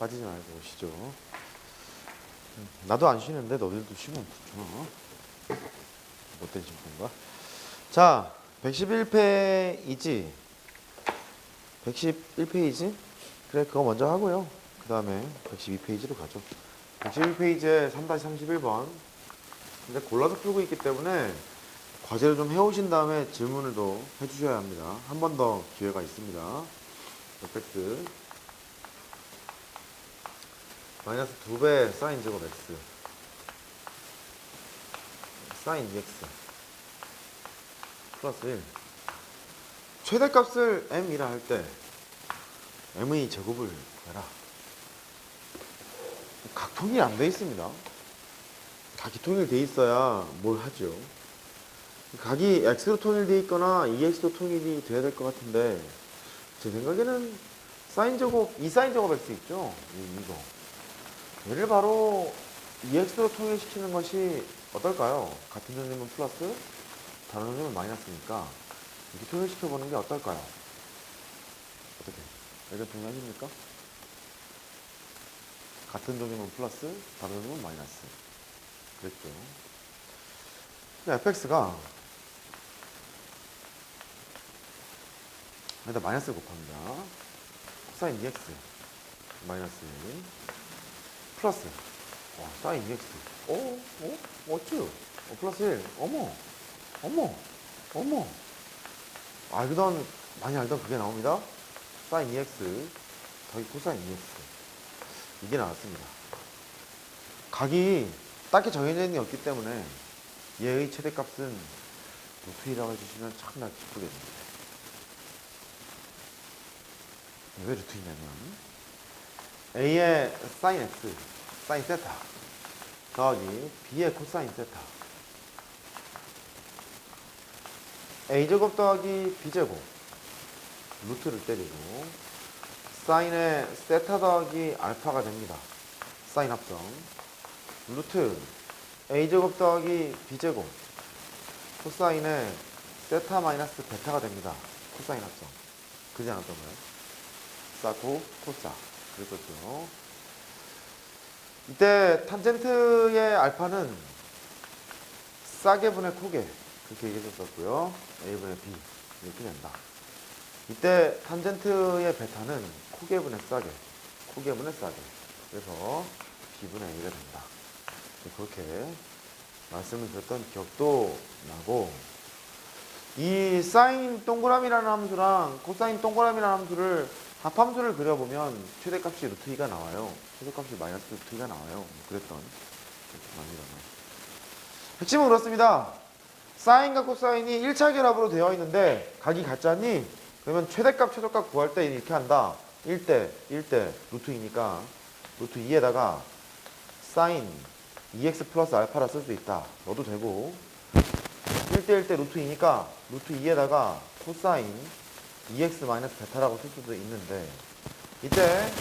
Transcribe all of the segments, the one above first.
빠지지 말고 오시죠. 나도 안 쉬는데 너희들도 쉬면 좋잖아. 못된 친구인가? 자, 111페이지. 111페이지? 그래, 그거 먼저 하고요. 그 다음에 112페이지로 가죠. 111페이지에 3-31번. 근데 골라서 풀고 있기 때문에 과제를 좀 해오신 다음에 질문을 또 해주셔야 합니다. 한 번 더 기회가 있습니다. fx 마이너스 2배 사인 제곱 x 사인 2x 플러스 1 최대값을 m이라 할 때 m의 제곱을 해라. 각통일이 안 돼 있습니다. 각이 통일돼 있어야 뭘 하죠. 각이 x로 통일돼 있거나 2x로 통일이 돼야 될 것 같은데 제 생각에는 사인 제곱, 2사인 제곱 x 있죠? 이거 얘를 바로 2x로 통일시키는 것이 어떨까요? 같은 점이면 플러스 다른 점이면 마이너스니까 이렇게 통일시켜보는 게 어떨까요? 어떻게? 의견 동의하십니까? 같은 점이면 플러스 다른 점이면 마이너스 그랬죠. fx가 여기다 마이너스 곱합니다. 코사인 2x 마이너스 1 플러스 사인 2x 어쭈 플러스 1 어머 알던 많이 알던 그게 나옵니다. 사인 2x 더하기 코사인 2x 이게 나왔습니다. 각이 딱히 정해져 있는 게 없기 때문에 얘의 최대값은 루트 2라고 해주시면 참나 기쁘겠네요. 왜 루트 2냐면 A의 사인 X, 사인 세타 더하기 B의 코사인 세타 A제곱 더하기 B제곱 루트를 때리고 사인의 세타 더하기 알파가 됩니다. 사인 합성 루트 A제곱 더하기 B제곱 코사인의 세타 마이너스 베타가 됩니다. 코사인 합성 그지 않았던가요? 사고 코사 그랬었죠. 이때 탄젠트의 알파는 싸게 분의 코게 그렇게 얘기했었고요. A분의 B 이렇게 된다. 이때 탄젠트의 베타는 코게 분의 싸게 코게 분의 싸게 그래서 B분의 A가 된다. 그렇게 말씀을 드렸던 기억도 나고 이 사인 동그라미라는 함수랑 코사인 동그라미라는 함수를 합함수를 그려보면 최대값이 루트 2가 나와요. 최대값이 마이너스 루트 2가 나와요. 그랬던 기억납니다. 핵심은 그렇습니다. 사인과 코사인이 1차 결합으로 되어 있는데 각이 같잖니? 그러면 최대값, 최소값 구할 때 이렇게 한다. 1대 루트 2니까 루트 2에다가 사인 2x 플러스 알파라 쓸 수 있다. 넣어도 되고 1대 루트 2니까 루트 2에다가 코사인 2x 마이너스 베타라고 쓸 수도 있는데 이때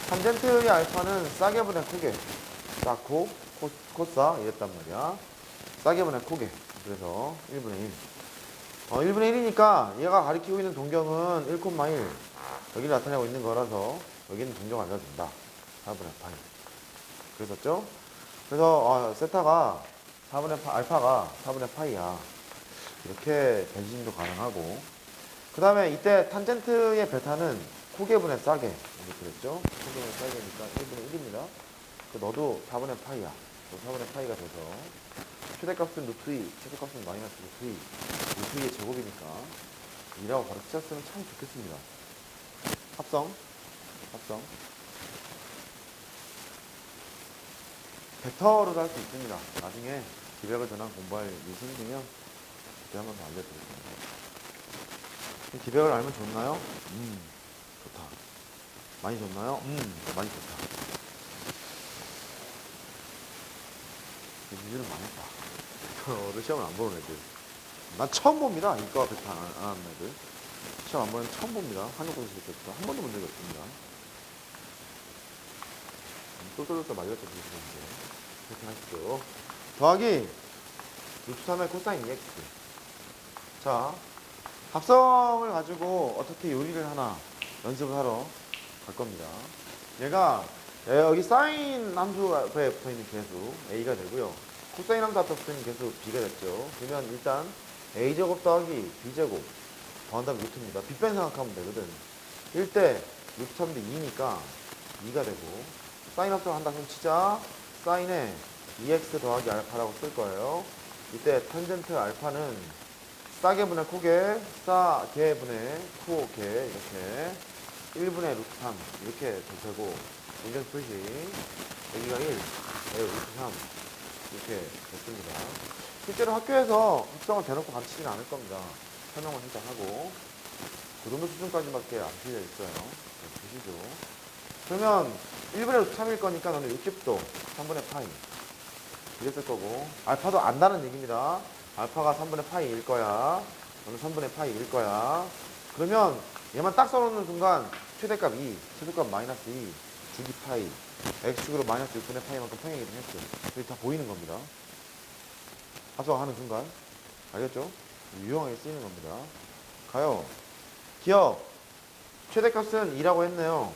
탄젠트의 알파는 싸게 분의 코게 싸코 코사 이랬단 말이야. 싸게 분의 코게 그래서 1분의 1 1분의 1이니까 얘가 가리키고 있는 동경은 1,1 여기를 나타내고 있는 거라서 여기는 동경 알려준다. 4분의 파이 그랬었죠? 그래서 세타가 4분의 알파가 4분의 파이야. 이렇게 변신도 가능하고 그 다음에 이때 탄젠트의 베타는 코게분의 싸게 이렇게 그랬죠? 코게분의 싸게니까 1분의 1입니다. 너도 4분의 파이야. 4분의 파이가 돼서 최대값은 루트 2, 최소값은 마이너스 루트 2 루트 2의 제곱이니까 2라고 바로 쓰셨으면 참 좋겠습니다. 합성 벡터로도 할 수 있습니다. 나중에 기백을 전환 공부할 일이 생기면 그때 한번 더 알려드리겠습니다. 기백을 알면 좋나요? 좋다. 많이 좋나요? 많이 좋다. 문제는 많이 했다. 벡터를 시험을 안 보는 애들. 난 처음 봅니다. 이과 벡터 안 하는 애들. 시험 안 보는 애들 처음 봅니다. 한국에서 벡터 한 번도 본 적이 없습니다. 똘똘똘 말렸다 보시는데 그렇게 하십시오. 더하기 루트 3의 코사인 2x. 자, 합성을 가지고 어떻게 요리를 하나 연습을 하러 갈 겁니다. 얘가 여기 사인 함수 앞에 붙어있는 계수 a가 되고요. 코사인 함수 앞에 붙어있는 계수 b가 됐죠. 그러면 일단 a제곱 더하기 b제곱 더한 다음에 루트입니다. 빗변 생각하면 되거든. 1대 루트 3대 2니까 2가 되고, 사인 합성 한다 손 치자. 사인에 2x 더하기 알파라고 쓸 거예요. 이때 탄젠트 알파는 싸게 분의 코게, 싸게 분의 코게, 이렇게 1분의 루트 3 이렇게 될 테고, 인정 표시 여기가 1, 루트 3 이렇게 됐습니다. 실제로 학교에서 합성을 대놓고 가르치지는 않을 겁니다. 설명을 살짝 하고 그 정도 수준까지밖에 안 풀려 있어요. 보시죠. 그러면 1분의 루트 3일 거니까 너는 60도 3분의 파이 이랬을 거고, 알파도 안다는 얘기입니다. 알파가 3분의 파이일 거야. 너는 3분의 파이일 거야. 그러면 얘만 딱 써놓는 순간 최대값 2, 최소값 마이너스 2, 주기 파이, x축으로 마이너스 6분의 파이만큼 평행이 되겠죠. 여기 다 보이는 겁니다. 합성하는 순간. 알겠죠? 유용하게 쓰이는 겁니다. 가요. 기억. 최대값은 2라고 했네요.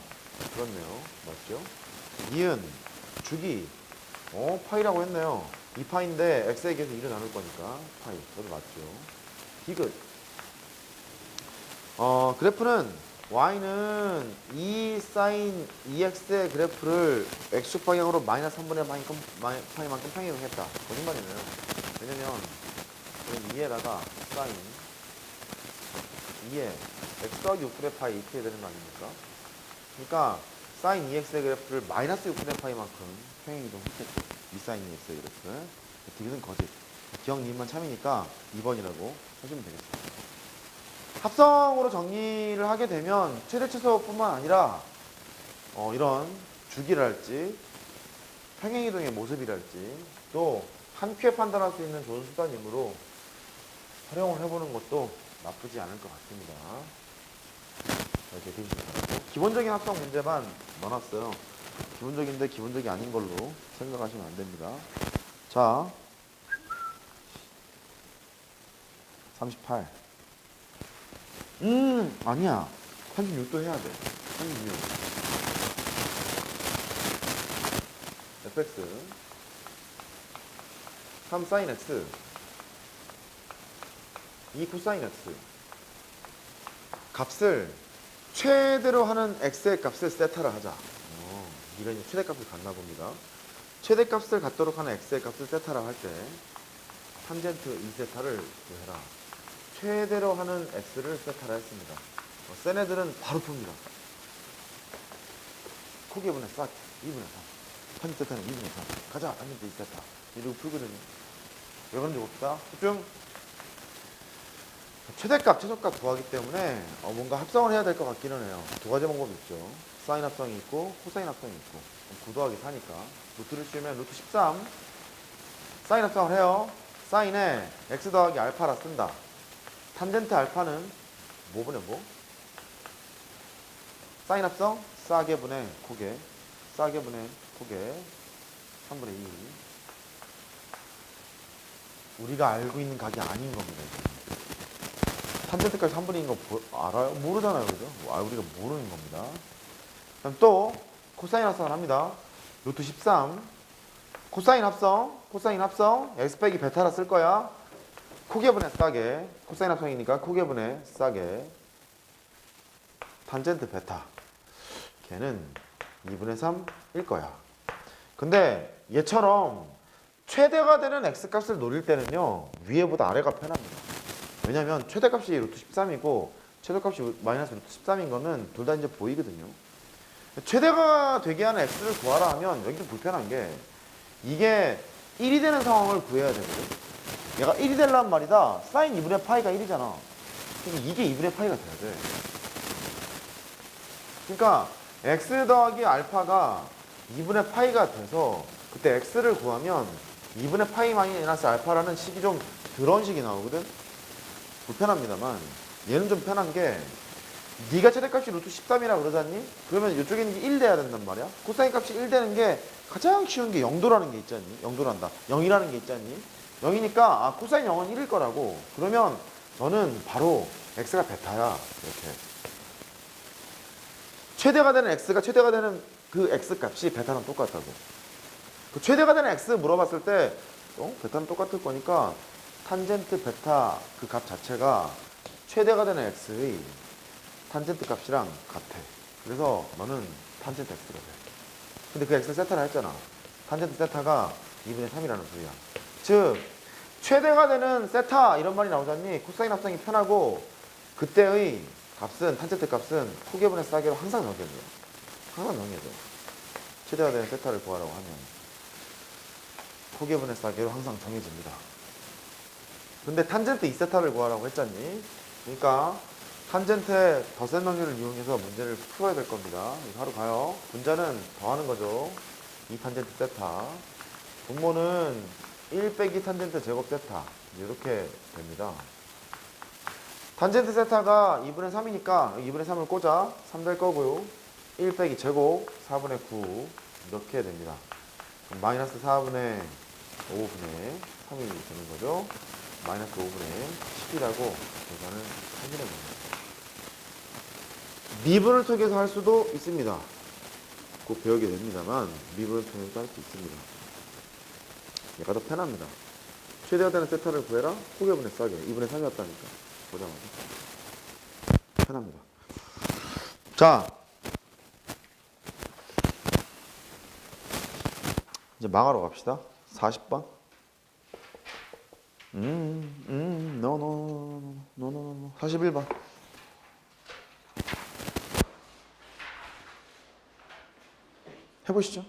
그렇네요. 맞죠? 니은, 주기. 파이라고 했네요. 2파인데 x에 계속 2를 나눌 거니까 파이. 저도 맞죠. 디귿. 그래프는 y는 2 sin 2x의 그래프를 x축 방향으로 마이너스 3분의 파이만큼 평행을 했다. 거짓말이네요. 왜냐면 2에다가 sin 2에 x 더하기 6분의 파이 이렇게 되는 거 아닙니까? 그러니까 sin 2x의 그래프를 마이너스 6분의 파이만큼 평행 이동했겠죠. 2 sin 2x의 그래프. 디귿은 거짓. 기억 님만 참이니까 2번이라고 하시면 되겠습니다. 합성으로 정리를 하게 되면 최대 최소뿐만 아니라 이런 주기랄지 평행이동의 모습이랄지 또 한 큐에 판단할 수 있는 좋은 수단이므로 활용을 해보는 것도 나쁘지 않을 것 같습니다. 이렇게 되시면 바라고, 기본적인 합성 문제만 넣어놨어요. 기본적인데 기본적이 아닌 걸로 생각하시면 안 됩니다. 자, 38. 아니야. 36도 해야 돼. 36. fx 3 sin x 2 코사인 x. 값을 최대로 하는 x의 값을 세타를 하자. 이런 최대값을 갖나 봅니다. 최대값을 갖도록 하는 x의 값을 세타라 할 때 탄젠트 2세타를 구해라. 최대로 하는 x를 세타라 했습니다. 센 애들은 바로 풉니다. 코기분의 싹 2분의 3. 탄젠트 세타는 2분의 3. 가자. 탄젠트 2세타. 이러고 풀거든요. 왜 그런지 봅시다. 집중. 최대값, 최소값 구하기 때문에 뭔가 합성을 해야 될 것 같기는 해요. 두 가지 방법이 있죠. 사인 합성이 있고 코사인 합성이 있고. 9 더하기 4니까 루트를 씌우면 루트 13. 사인 합성을 해요. 사인에 x 더하기 알파라 쓴다. 탄젠트 알파는 뭐 분의 뭐? 사인 합성 싸게 분의 코게, 싸게 분의 코게 3분의 2. 우리가 알고 있는 각이 아닌 겁니다. 탄젠트까지 3분의 2인 거 알아요? 모르잖아요. 그죠? 우리가 모르는 겁니다. 그럼 또 코사인 합성을 합니다. 루트 13. 코사인 합성 x 빼기 베타라 쓸 거야. 코게분의 싸게, 코사인 합성이니까 코게분의 싸게 탄젠트 베타, 걔는 2분의 3일 거야. 근데 얘처럼 최대가 되는 x값을 노릴 때는요, 위에보다 아래가 편합니다. 왜냐면 최대값이 루트 13이고 최소값이 마이너스 루트 13인 거는 둘 다 이제 보이거든요. 최대가 되게 하는 x를 구하라 하면 여기 좀 불편한 게, 이게 1이 되는 상황을 구해야 되거든. 얘가 1이 되려는 말이다. 사인 2분의 파이가 1이잖아. 그러니까 이게 2분의 파이가 돼야 돼. 그러니까 x 더하기 알파가 2분의 파이가 돼서 그때 x를 구하면 2분의 파이 마이너스 알파라는 식이 좀 그런 식이 나오거든. 불편합니다만 얘는 좀 편한 게, 네가 최대값이 루트 13이라 그러잖니? 그러면 이쪽에 있는 게 1 돼야 된단 말이야. 코사인 값이 1 되는 게 가장 쉬운 게 0도라는 게 있잖니? 0도란다. 0이라는 게 있잖니? 0이니까 코사인 0은 1일 거라고. 그러면 너는 바로 x가 베타야. 이렇게. 최대가 되는 x가 최대가 되는 그 x 값이 베타랑 똑같다고. 그 최대가 되는 x 물어봤을 때 베타는 똑같을 거니까 탄젠트 베타 그 값 자체가 최대가 되는 x의 탄젠트 값이랑 같아. 그래서 너는 탄젠트 x로 돼. 근데 그 x 세타라 했잖아. 탄젠트 세타가 2분의 3이라는 소리야. 즉 최대가 되는 세타 이런 말이 나오잖니. 코사인 합성이 편하고 그때의 값은 탄젠트 값은 코계분의 싸개로 항상 정해져. 항상 정해져. 최대가 되는 세타를 구하라고 하면 코계분의 싸개로 항상 정해집니다. 근데 탄젠트 2세타를 구하라고 했잖니. 그러니까 탄젠트의 덧셈 확률을 이용해서 문제를 풀어야 될 겁니다. 바로 가요. 분자는 더하는 거죠. 2 탄젠트 세타. 분모는 1 빼기 탄젠트 제곱 세타. 이렇게 됩니다. 탄젠트 세타가 2분의 3이니까 2분의 3을 꽂아 3 될 거고요. 1 빼기 제곱 4분의 9 이렇게 됩니다. 그럼 마이너스 4분의 5분의 3이 되는 거죠. 마이너스 5분의 10이라고 계산을 해주는 겁니다. 미분을 통해서 할 수도 있습니다. 꼭 배우게 됩니다만 미분을 통해서 할 수 있습니다. 얘가 더 편합니다. 최대가 되는 세타를 구해라. 코계분의 싸게 2분의 3이었다니까 보자마자 편합니다. 자, 이제 망하러 갑시다. 40번. 노. 41번. 해보시죠.